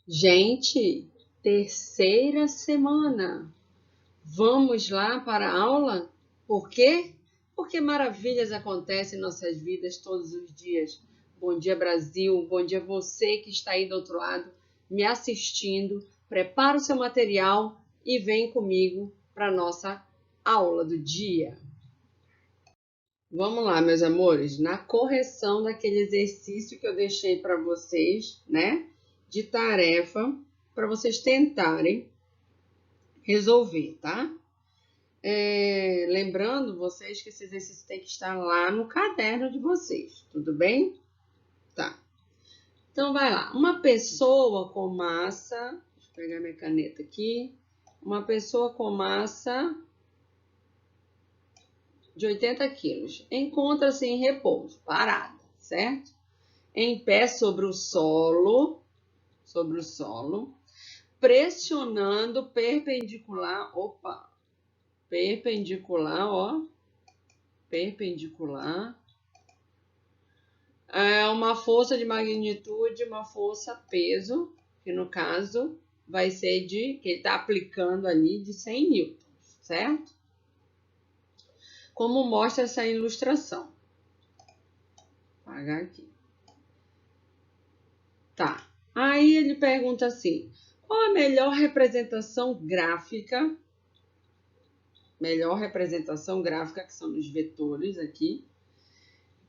Gente, terceira semana. Vamos lá para a aula? Por quê? Porque maravilhas acontecem em nossas vidas todos os dias. Bom dia, Brasil. Bom dia você que está aí do outro lado me assistindo. Prepara o seu material e vem comigo para a nossa aula do dia. Vamos lá, meus amores, na correção daquele exercício que eu deixei para vocês, né? De tarefa, para vocês tentarem resolver, tá? Lembrando vocês que esse exercício tem que estar lá no caderno de vocês, tudo bem? Tá. Então, vai lá. Uma pessoa com massa, deixa eu pegar minha caneta aqui. Uma pessoa com massa de 80 quilos encontra-se em repouso, parada, certo? Em pé sobre o solo, pressionando perpendicular, perpendicular, uma força de magnitude, uma força peso, que no caso vai ser que ele está aplicando ali de 100 newtons, certo? Como mostra essa ilustração. Vou apagar aqui. Tá. Aí ele pergunta assim, qual a melhor representação gráfica? Melhor representação gráfica, que são os vetores aqui,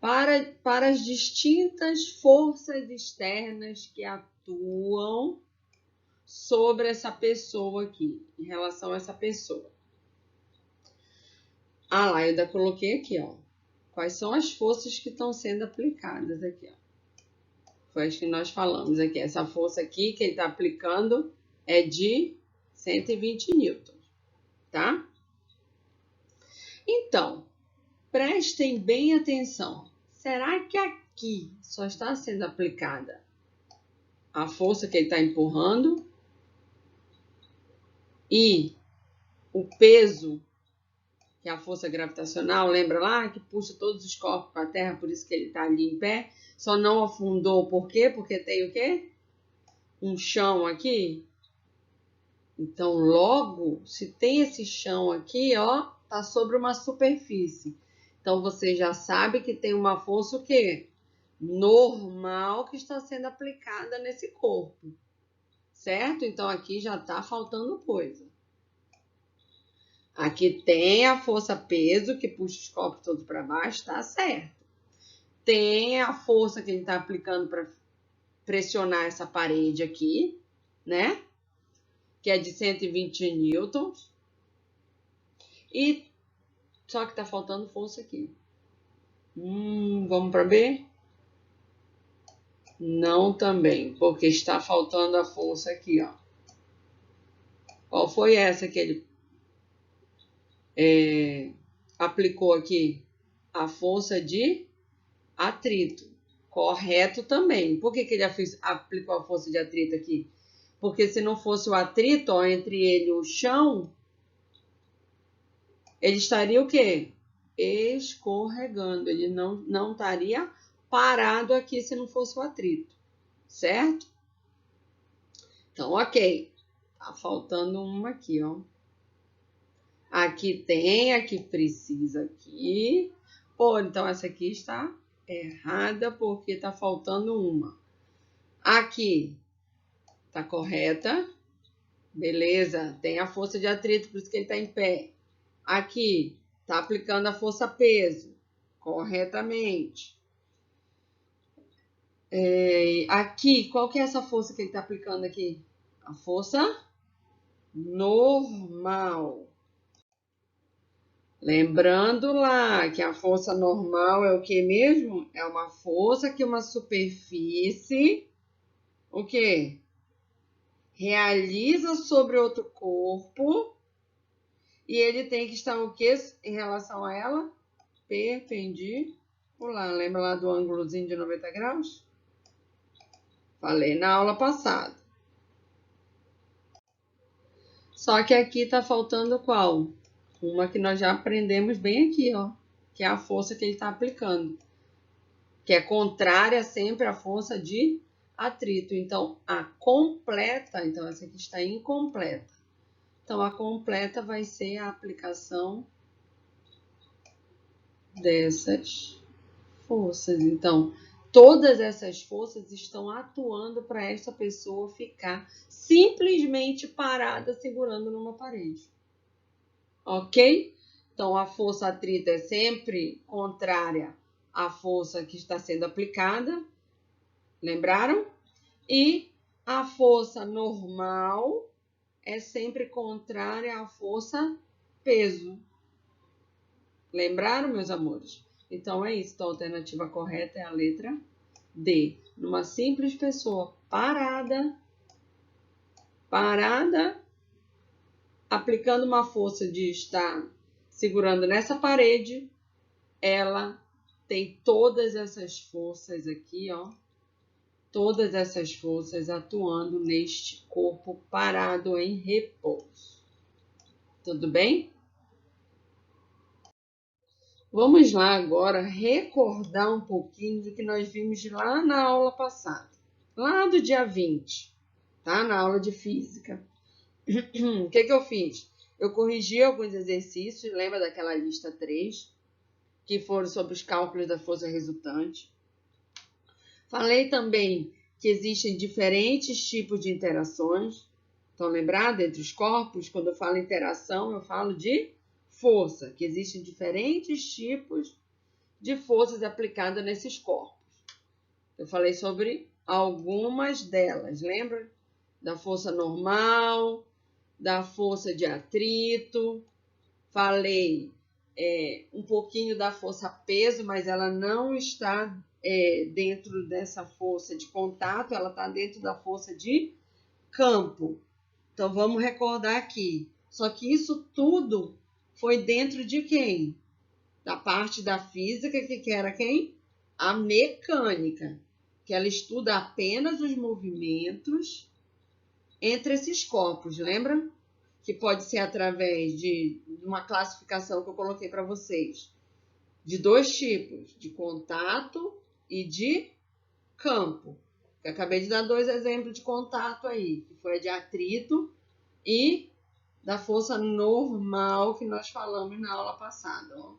para as distintas forças externas que atuam sobre essa pessoa aqui, em relação a essa pessoa. Ah lá, eu ainda coloquei aqui, ó. Quais são as forças que estão sendo aplicadas aqui, ó. Foi as que nós falamos aqui. Essa força aqui que ele está aplicando é de 120 newtons, tá? Então, prestem bem atenção. Será que aqui só está sendo aplicada a força que ele está empurrando e o peso, que é a força gravitacional, lembra lá? Que puxa todos os corpos para a Terra, por isso que ele está ali em pé. Só não afundou, por quê? Porque tem o quê? Um chão aqui. Então, logo, se tem esse chão aqui, ó, tá sobre uma superfície. Então, você já sabe que tem uma força o quê? Normal que está sendo aplicada nesse corpo, certo? Então, aqui já tá faltando coisa. Aqui tem a força peso que puxa os corpos todos para baixo, tá certo. Tem a força que ele está aplicando para pressionar essa parede aqui, né? Que é de 120 newtons. E só que tá faltando força aqui. Vamos para B? Não também, porque está faltando a força aqui, ó. Qual foi essa que ele aplicou aqui? A força de atrito. Correto também. Por que ele aplicou a força de atrito aqui? Porque se não fosse o atrito, ó, entre ele e o chão, ele estaria o quê? Escorregando. Ele não estaria parado aqui se não fosse o atrito, certo? Então, ok. Tá faltando uma aqui, ó. Aqui tem, aqui precisa aqui. Pô, então essa aqui está errada porque tá faltando uma. Aqui tá correta. Beleza, tem a força de atrito, por isso que ele tá em pé. Aqui tá aplicando a força peso corretamente. Aqui, qual que é essa força que ele tá aplicando aqui? A força normal. Lembrando lá que a força normal é o que mesmo? É uma força que uma superfície, o quê? Realiza sobre outro corpo e ele tem que estar o quê em relação a ela? Perpendicular. Lembra lá do ângulozinho de 90 graus? Falei na aula passada. Só que aqui tá faltando qual? Uma que nós já aprendemos bem aqui, ó. Que é a força que ele está aplicando. Que é contrária sempre à força de atrito. Então, a completa, então essa aqui está incompleta. Então, a completa vai ser a aplicação dessas forças. Então, todas essas forças estão atuando para essa pessoa ficar simplesmente parada segurando numa parede. Ok? Então, a força atrito é sempre contrária à força que está sendo aplicada. Lembraram? E a força normal é sempre contrária à força peso. Lembraram, meus amores? Então, é isso. Então, a alternativa correta é a letra D. Numa simples pessoa parada, aplicando uma força de estar segurando nessa parede, ela tem todas essas forças aqui, ó. Todas essas forças atuando neste corpo parado em repouso. Tudo bem? Vamos lá agora recordar um pouquinho do que nós vimos lá na aula passada. Lá do dia 20, tá? Na aula de física. O que eu fiz? Eu corrigi alguns exercícios, lembra daquela lista 3, que foram sobre os cálculos da força resultante. Falei também que existem diferentes tipos de interações. Então, lembrado, entre os corpos, quando eu falo interação, eu falo de força, que existem diferentes tipos de forças aplicadas nesses corpos. Eu falei sobre algumas delas, lembra? Da força normal, da força de atrito. Falei um pouquinho da força peso, mas ela não está dentro dessa força de contato, ela está dentro da força de campo. Então, vamos recordar aqui. Só que isso tudo foi dentro de quem? Da parte da física, que era quem? A mecânica, que ela estuda apenas os movimentos entre esses corpos, lembra? Que pode ser através de uma classificação que eu coloquei para vocês, de dois tipos, de contato e de campo. Eu acabei de dar dois exemplos de contato aí, que foi a de atrito e da força normal que nós falamos na aula passada, ó.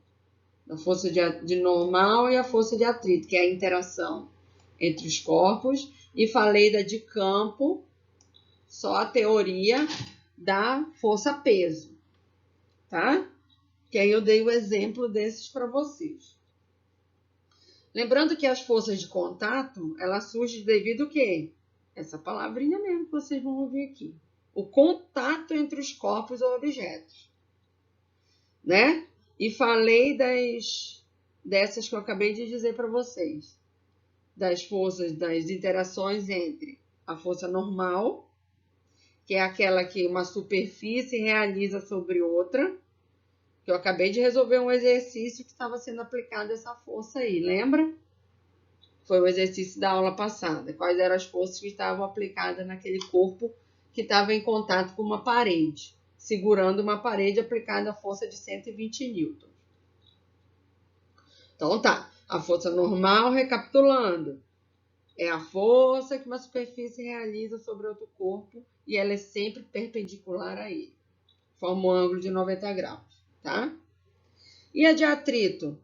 Da força de normal e a força de atrito, que é a interação entre os corpos, e falei da de campo, só a teoria da força peso, tá? Que aí eu dei o exemplo desses para vocês. Lembrando que as forças de contato, elas surgem devido ao quê? Essa palavrinha mesmo que vocês vão ouvir aqui. O contato entre os corpos ou objetos, né? E falei dessas que eu acabei de dizer para vocês, das forças, das interações entre a força normal, que é aquela que uma superfície realiza sobre outra, que eu acabei de resolver um exercício que estava sendo aplicado essa força aí, lembra? Foi o exercício da aula passada. Quais eram as forças que estavam aplicadas naquele corpo que estava em contato com uma parede, segurando uma parede aplicada a força de 120 newtons. Então tá, a força normal, recapitulando, é a força que uma superfície realiza sobre outro corpo e ela é sempre perpendicular a ele. Forma um ângulo de 90 graus, tá? E a de atrito?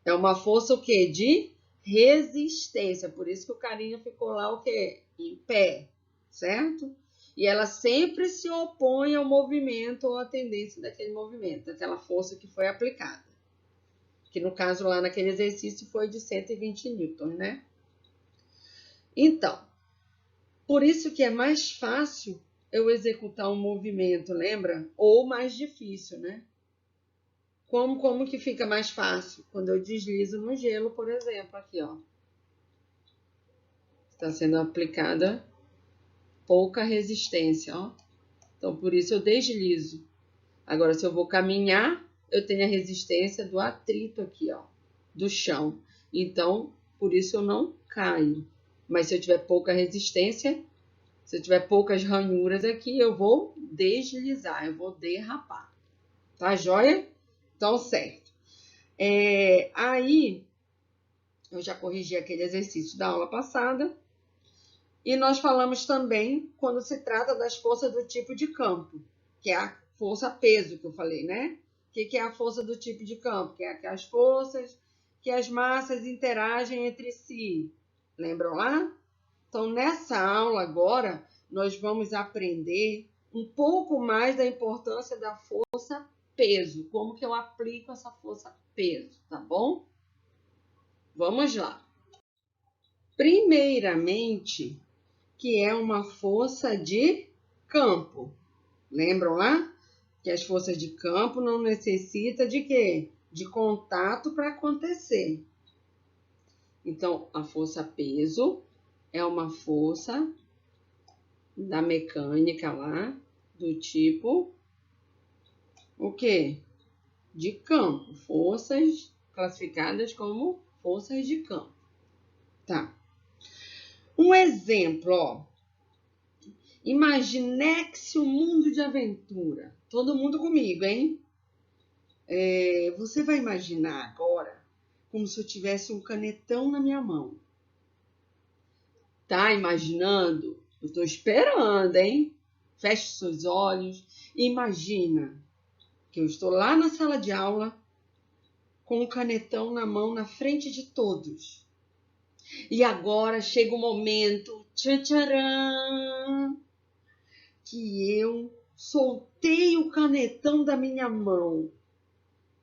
É uma força o quê? De resistência. Por isso que o carinha ficou lá o quê? Em pé, certo? E ela sempre se opõe ao movimento ou à tendência daquele movimento, daquela força que foi aplicada. Que no caso lá naquele exercício foi de 120 newtons, né? Então, por isso que é mais fácil eu executar um movimento, lembra? Ou mais difícil, né? Como que fica mais fácil? Quando eu deslizo no gelo, por exemplo, aqui, ó. Está sendo aplicada pouca resistência, ó. Então, por isso eu deslizo. Agora, se eu vou caminhar, eu tenho a resistência do atrito aqui, ó, do chão. Então, por isso eu não caio. Mas se eu tiver pouca resistência, se eu tiver poucas ranhuras aqui, eu vou deslizar, eu vou derrapar. Tá joia? Então, certo. Aí, Eu já corrigi aquele exercício da aula passada. E nós falamos também quando se trata das forças do tipo de campo, que é a força-peso que eu falei, né? O que é a força do tipo de campo? Que é as forças que as massas interagem entre si. Lembram lá? Então, nessa aula agora, nós vamos aprender um pouco mais da importância da força-peso. Como que eu aplico essa força-peso, tá bom? Vamos lá. Primeiramente, que é uma força de campo. Lembram lá? Que as forças de campo não necessitam de quê? De contato para acontecer. Então, a força-peso é uma força da mecânica lá, do tipo, o quê? De campo. Forças classificadas como forças de campo. Tá. Um exemplo, ó. Imaginex um mundo de aventura. Todo mundo comigo, hein? Você vai imaginar agora como se eu tivesse um canetão na minha mão. Tá imaginando? Eu tô esperando, hein? Feche seus olhos e imagina que eu estou lá na sala de aula com um canetão na mão na frente de todos. E agora chega o momento, tcharam, que eu soltei o canetão da minha mão.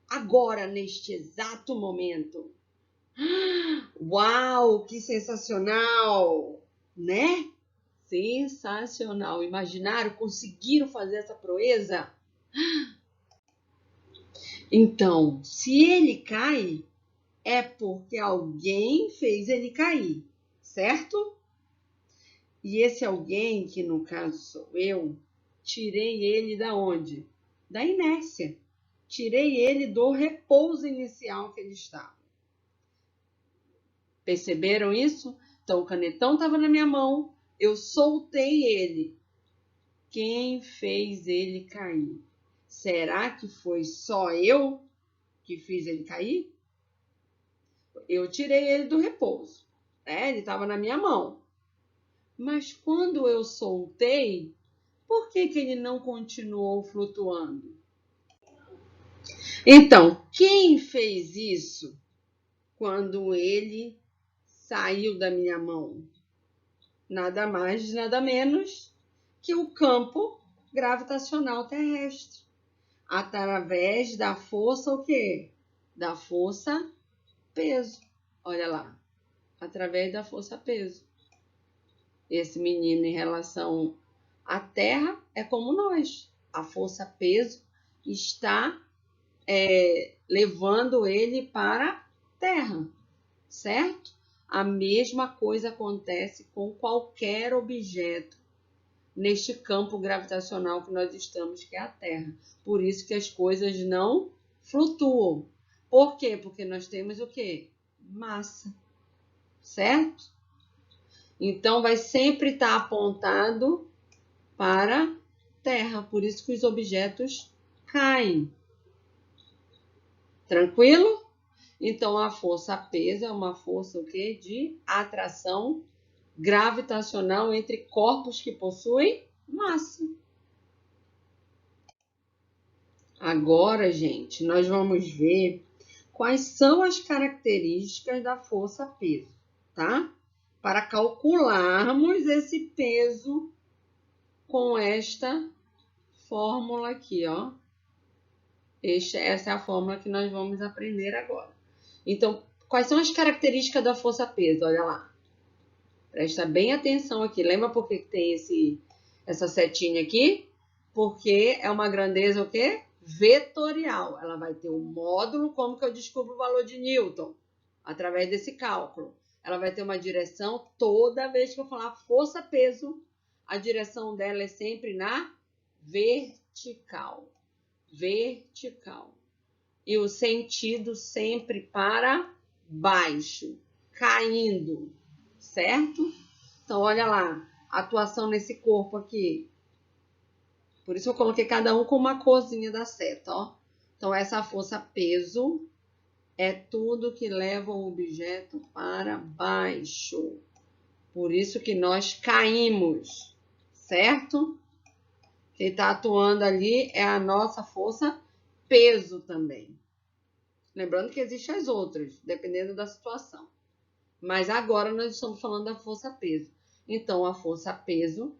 Agora, neste exato momento. Uau, que sensacional, né? Sensacional. Imaginaram, conseguiram fazer essa proeza? Então, se ele cai, é porque alguém fez ele cair, certo? E esse alguém, que no caso sou eu, tirei ele da onde? Da inércia. Tirei ele do repouso inicial que ele estava. Perceberam isso? Então, o canetão estava na minha mão, eu soltei ele. Quem fez ele cair? Será que foi só eu que fiz ele cair? Eu tirei ele do repouso, né? Ele estava na minha mão. Mas quando eu soltei, por que ele não continuou flutuando? Então, quem fez isso quando ele saiu da minha mão? Nada mais, nada menos que o campo gravitacional terrestre. Através da força o quê? Da força peso. Olha lá. Através da força peso. Esse menino em relação à Terra é como nós. A força peso está levando ele para a Terra, certo? A mesma coisa acontece com qualquer objeto neste campo gravitacional que nós estamos, que é a Terra. Por isso que as coisas não flutuam. Por quê? Porque nós temos o quê? Massa, certo? Então, vai sempre estar apontado para a Terra. Por isso que os objetos caem. Tranquilo? Então, a força-peso é uma força o quê? De atração gravitacional entre corpos que possuem massa. Agora, gente, nós vamos ver quais são as características da força-peso, tá? Para calcularmos esse peso com esta fórmula aqui, ó. Essa é a fórmula que nós vamos aprender agora. Então, quais são as características da força-peso? Olha lá. Presta bem atenção aqui. Lembra por que tem essa setinha aqui? Porque é uma grandeza o quê? Vetorial. Ela vai ter um módulo. Como que eu descubro o valor de Newton? Através desse cálculo. Ela vai ter uma direção. Toda vez que eu falar força-peso, a direção dela é sempre na vertical. Vertical. E o sentido sempre para baixo, caindo, certo? Então, olha lá, a atuação nesse corpo aqui. Por isso eu coloquei cada um com uma corzinha da seta, ó. Então, essa força peso é tudo que leva o objeto para baixo. Por isso que nós caímos, certo? Quem está atuando ali é a nossa força peso também. Lembrando que existem as outras, dependendo da situação. Mas agora nós estamos falando da força peso. Então, a força peso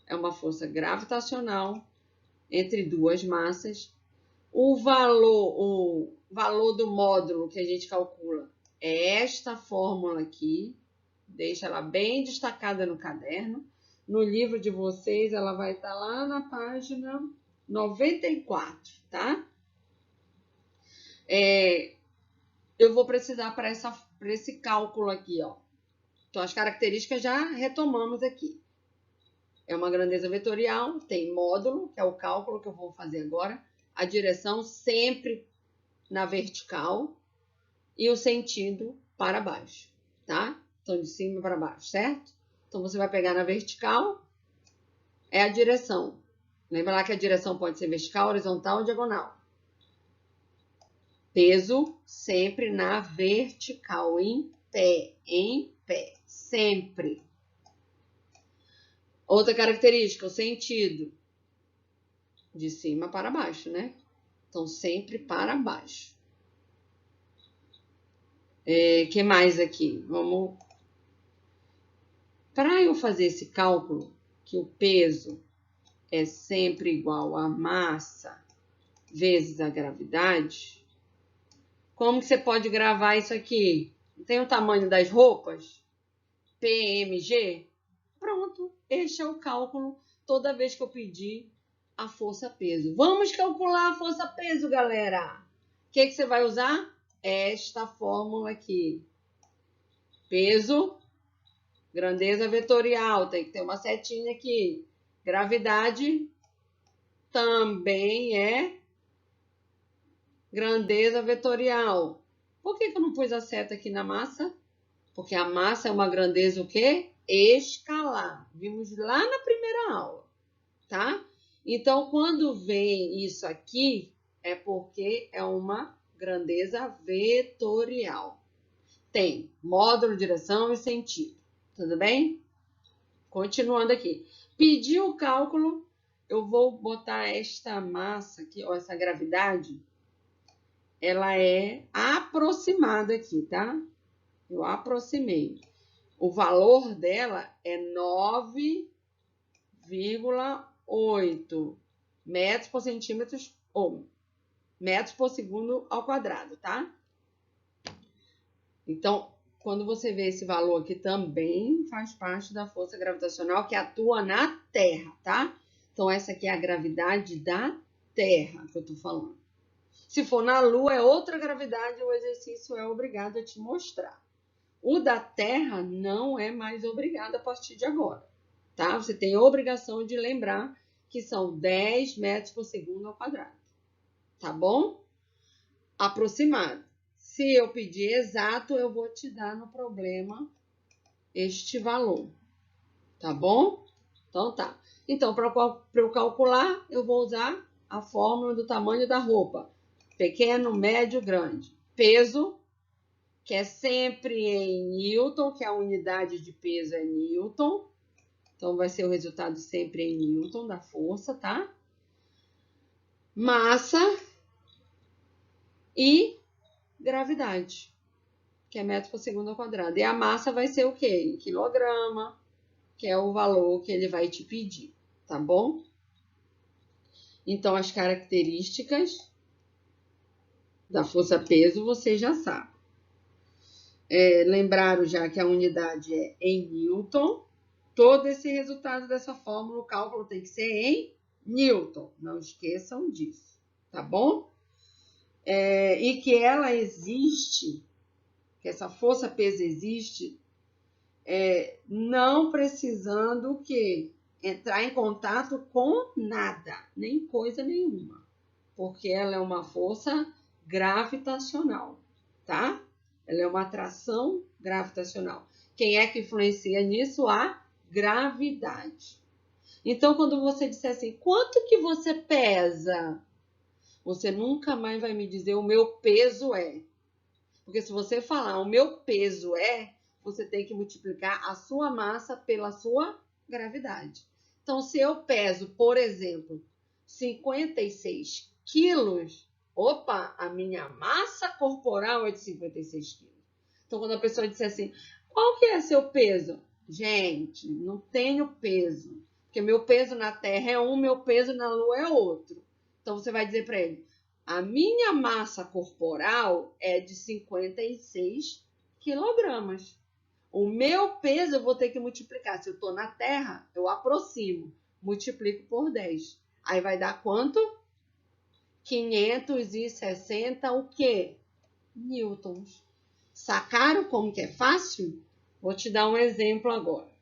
é uma força gravitacional entre duas massas. O valor do módulo que a gente calcula é esta fórmula aqui. Deixa ela bem destacada no caderno. No livro de vocês, ela vai estar lá na página 94, tá? Eu vou precisar para esse cálculo aqui, ó. Então, as características já retomamos aqui. É uma grandeza vetorial, tem módulo, que é o cálculo que eu vou fazer agora. A direção sempre na vertical e o sentido para baixo, tá? Então, de cima para baixo, certo? Então, você vai pegar na vertical, é a direção. Lembra lá que a direção pode ser vertical, horizontal ou diagonal. Peso sempre na vertical, em pé, sempre. Outra característica, o sentido. De cima para baixo, né? Então, sempre para baixo. Que mais aqui? Vamos... Para eu fazer esse cálculo, que o peso é sempre igual a massa vezes a gravidade, como que você pode gravar isso aqui? Tem o tamanho das roupas? PMG? Pronto, este é o cálculo toda vez que eu pedir a força-peso. Vamos calcular a força-peso, galera. O que você vai usar? Esta fórmula aqui. Peso, grandeza vetorial, tem que ter uma setinha aqui. Gravidade também é grandeza vetorial. Por que eu não pus a seta aqui na massa? Porque a massa é uma grandeza o quê? Escalar. Vimos lá na primeira aula, tá? Então, quando vem isso aqui, é porque é uma grandeza vetorial. Tem módulo, direção e sentido. Tudo bem? Continuando aqui. Pedir o cálculo, eu vou botar esta massa aqui, ó, essa gravidade, ela é aproximada aqui, tá? Eu aproximei. O valor dela é 9,8 metros por centímetros ou metros por segundo ao quadrado, tá? Então, quando você vê esse valor aqui, também faz parte da força gravitacional que atua na Terra, tá? Então, essa aqui é a gravidade da Terra que eu tô falando. Se for na Lua, é outra gravidade, o exercício é obrigado a te mostrar. O da Terra não é mais obrigado a partir de agora, tá? Você tem a obrigação de lembrar que são 10 metros por segundo ao quadrado, tá bom? Aproximado. Se eu pedir exato, eu vou te dar no problema este valor, tá bom? Então tá. Então, para eu calcular, eu vou usar a fórmula do tamanho da roupa. Pequeno, médio, grande. Peso, que é sempre em Newton, que a unidade de peso é Newton. Então, vai ser o resultado sempre em Newton da força, tá? Massa e gravidade, que é metro por segundo ao quadrado. E a massa vai ser o quê? Em quilograma, que é o valor que ele vai te pedir, tá bom? Então, as características da força-peso você já sabe. Lembraram já que a unidade é em Newton. Todo esse resultado dessa fórmula, o cálculo tem que ser em Newton. Não esqueçam disso, tá bom? E que ela existe, que essa força-peso existe, não precisando o quê? Entrar em contato com nada, nem coisa nenhuma. Porque ela é uma força gravitacional, tá? Ela é uma atração gravitacional. Quem é que influencia nisso? A gravidade. Então, quando você disser assim, quanto que você pesa? Você nunca mais vai me dizer o meu peso é. Porque se você falar o meu peso é, você tem que multiplicar a sua massa pela sua gravidade. Então, se eu peso, por exemplo, 56 quilos, opa, a minha massa corporal é de 56 quilos. Então, quando a pessoa disser assim, qual que é seu peso? Gente, não tenho peso. Porque meu peso na Terra é um, meu peso na Lua é outro. Então, você vai dizer para ele, a minha massa corporal é de 56 quilogramas. O meu peso eu vou ter que multiplicar. Se eu estou na Terra, eu aproximo. Multiplico por 10. Aí vai dar quanto? 560 o quê? Newtons. Sacaram como que é fácil? Vou te dar um exemplo agora.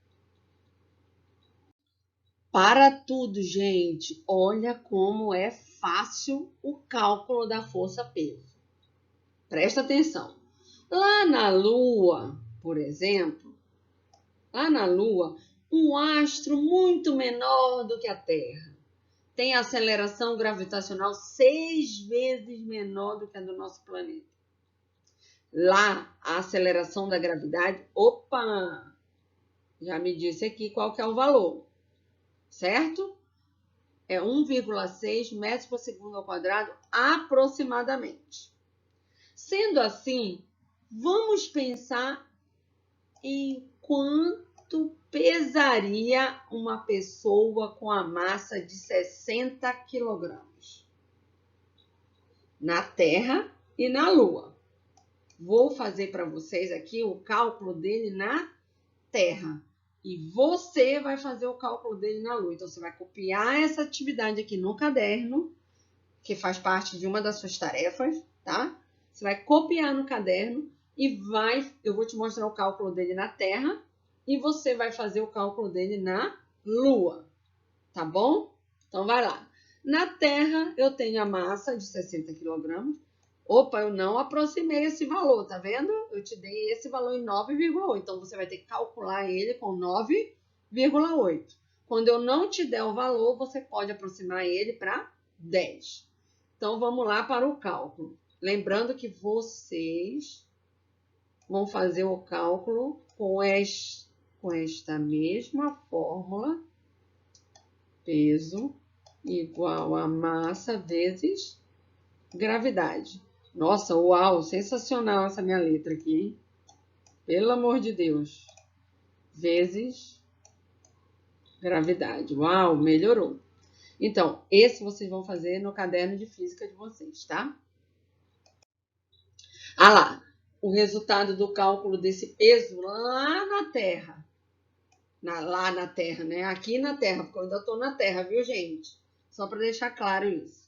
Para tudo, gente, olha como é fácil o cálculo da força-peso. Presta atenção. Lá na Lua, por exemplo, lá na Lua, um astro muito menor do que a Terra tem aceleração gravitacional 6 vezes menor do que a do nosso planeta. Lá, a aceleração da gravidade, opa, já me disse aqui qual que é o valor, certo? É 1,6 metros por segundo ao quadrado, aproximadamente. Sendo assim, vamos pensar em quanto pesaria uma pessoa com a massa de 60 quilogramas na Terra e na Lua. Vou fazer para vocês aqui o cálculo dele na Terra. E você vai fazer o cálculo dele na Lua. Então, você vai copiar essa atividade aqui no caderno, que faz parte de uma das suas tarefas, tá? Você vai copiar no caderno e eu vou te mostrar o cálculo dele na Terra e você vai fazer o cálculo dele na Lua, tá bom? Então, vai lá. Na Terra, eu tenho a massa de 60 quilogramas. Opa, eu não aproximei esse valor, tá vendo? Eu te dei esse valor em 9,8. Então, você vai ter que calcular ele com 9,8. Quando eu não te der o valor, você pode aproximar ele para 10. Então, vamos lá para o cálculo. Lembrando que vocês vão fazer o cálculo com esta mesma fórmula. Peso igual a massa vezes gravidade. Nossa, uau, sensacional essa minha letra aqui, hein? Pelo amor de Deus. Vezes gravidade. Uau, melhorou. Então, esse vocês vão fazer no caderno de física de vocês, tá? Ah lá, o resultado do cálculo desse peso lá na Terra. Lá na Terra, né? Aqui na Terra, porque eu ainda estou na Terra, viu, gente? Só para deixar claro isso.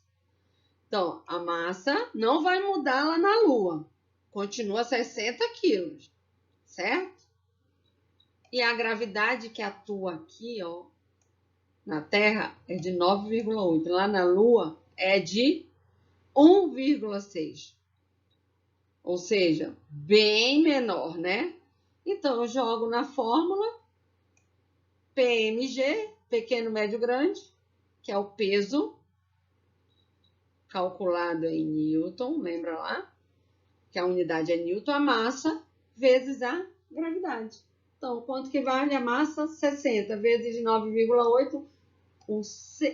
Então, a massa não vai mudar lá na Lua. Continua 60 quilos, certo? E a gravidade que atua aqui, ó, na Terra, é de 9,8. Lá na Lua, é de 1,6. Ou seja, bem menor, né? Então, eu jogo na fórmula PMG, pequeno, médio, grande, que é o peso calculado em Newton, lembra lá? Que a unidade é Newton, a massa vezes a gravidade. Então, quanto que vale a massa? 60 vezes 9,8.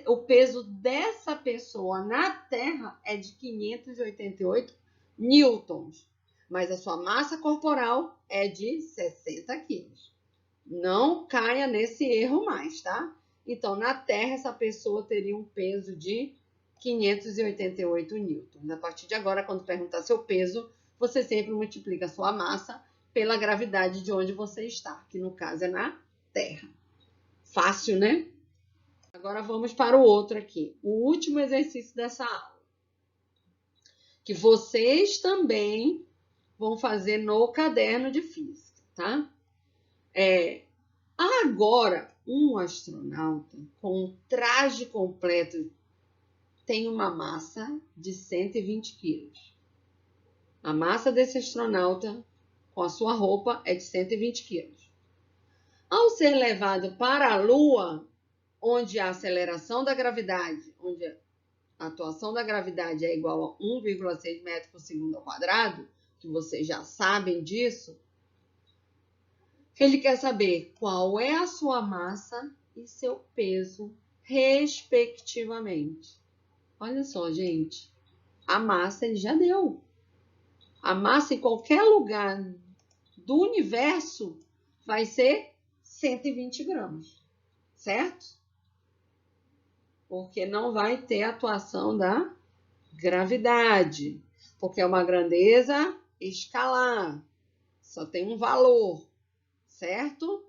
O peso dessa pessoa na Terra é de 588 newtons. Mas a sua massa corporal é de 60 quilos. Não caia nesse erro mais, tá? Então, na Terra, essa pessoa teria um peso de 588 newtons. A partir de agora, quando perguntar seu peso, você sempre multiplica a sua massa pela gravidade de onde você está, que no caso é na Terra. Fácil, né? Agora vamos para o outro aqui. O último exercício dessa aula. Que vocês também vão fazer no caderno de física, tá? Agora, um astronauta com um traje completo tem uma massa de 120 quilos. A massa desse astronauta com a sua roupa é de 120 quilos. Ao ser levado para a Lua, onde a aceleração da gravidade, onde a atuação da gravidade é igual a 1,6 metros por segundo ao quadrado, que vocês já sabem disso, ele quer saber qual é a sua massa e seu peso, respectivamente. Olha só, gente, a massa ele já deu. A massa em qualquer lugar do universo vai ser 120 gramas, certo? Porque não vai ter atuação da gravidade, porque é uma grandeza escalar, só tem um valor, certo?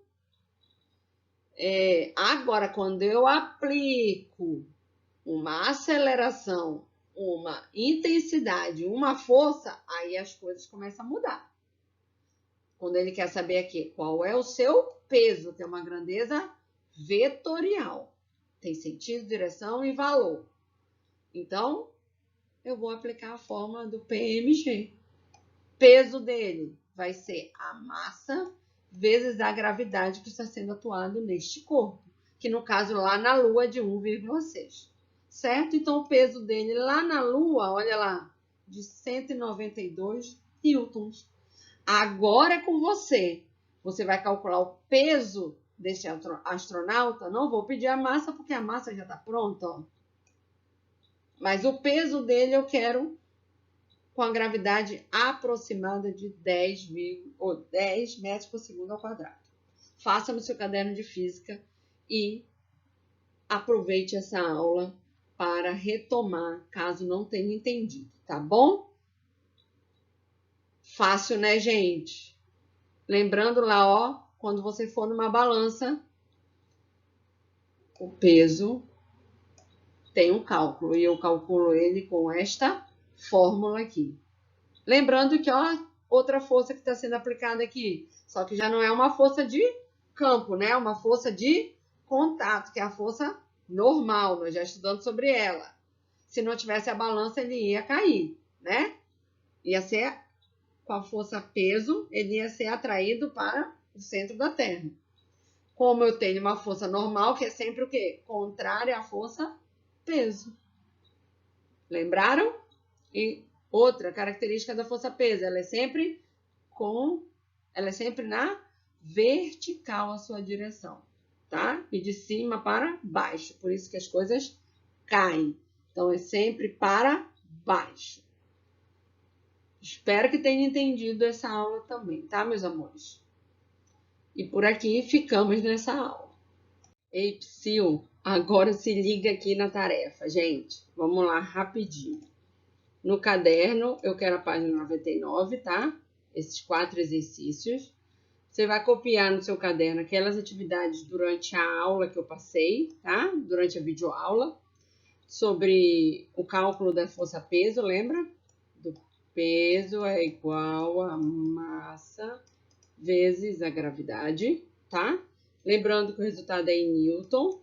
Agora, quando eu aplico uma aceleração, uma intensidade, uma força, aí as coisas começam a mudar. Quando ele quer saber aqui qual é o seu peso, que é uma grandeza vetorial. Tem sentido, direção e valor. Então, eu vou aplicar a fórmula do PMG. Peso dele vai ser a massa vezes a gravidade que está sendo atuado neste corpo, que no caso lá na Lua é de 1,6. Certo? Então, o peso dele lá na Lua, olha lá, de 192 newtons. Agora é com você. Você vai calcular o peso deste astronauta. Não vou pedir a massa, porque a massa já está pronta. Ó. Mas o peso dele eu quero com a gravidade aproximada de 10 metros por segundo ao quadrado. Faça no seu caderno de física e aproveite essa aula para retomar, caso não tenha entendido, tá bom? Fácil, né, gente? Lembrando lá, ó, quando você for numa balança, o peso tem um cálculo e eu calculo ele com esta fórmula aqui. Lembrando que, ó, outra força que está sendo aplicada aqui, só que já não é uma força de campo, né? É uma força de contato, que é a força normal, nós já estudamos sobre ela. Se não tivesse a balança, ele ia cair, né? Ia ser, com a força peso, ele ia ser atraído para o centro da Terra. Como eu tenho uma força normal, que é sempre o quê? Contrária à força peso. Lembraram? E outra característica da força peso, ela é sempre na vertical a sua direção, tá? E de cima para baixo, por isso que as coisas caem. Então, é sempre para baixo. Espero que tenha entendido essa aula também, tá, meus amores? E por aqui ficamos nessa aula. Ei, Psyu, agora se liga aqui na tarefa, gente. Vamos lá, rapidinho. No caderno, eu quero a página 99, tá? Esses 4 exercícios. Você vai copiar no seu caderno aquelas atividades durante a aula que eu passei, tá? Durante a videoaula. Sobre o cálculo da força-peso, lembra? Do peso é igual a massa vezes a gravidade, tá? Lembrando que o resultado é em Newton.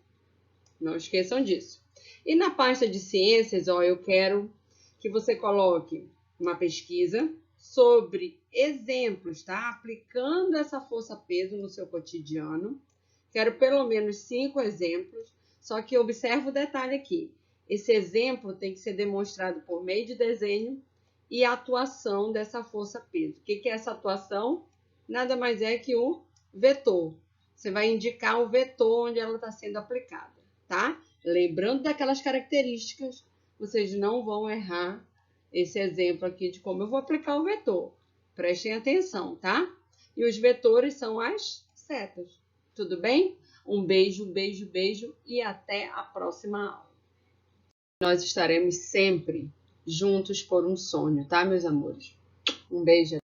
Não esqueçam disso. E na pasta de ciências, ó, eu quero que você coloque uma pesquisa sobre exemplos, tá? Aplicando essa força-peso no seu cotidiano. Quero pelo menos 5 exemplos, só que observa o detalhe aqui. Esse exemplo tem que ser demonstrado por meio de desenho e atuação dessa força-peso. O que é essa atuação? Nada mais é que o vetor. Você vai indicar o vetor onde ela está sendo aplicada, tá? Lembrando daquelas características, vocês não vão errar esse exemplo aqui de como eu vou aplicar o vetor. Prestem atenção, tá? E os vetores são as setas. Tudo bem? Um beijo, beijo, beijo e até a próxima aula. Nós estaremos sempre juntos por um sonho, tá, meus amores? Um beijo.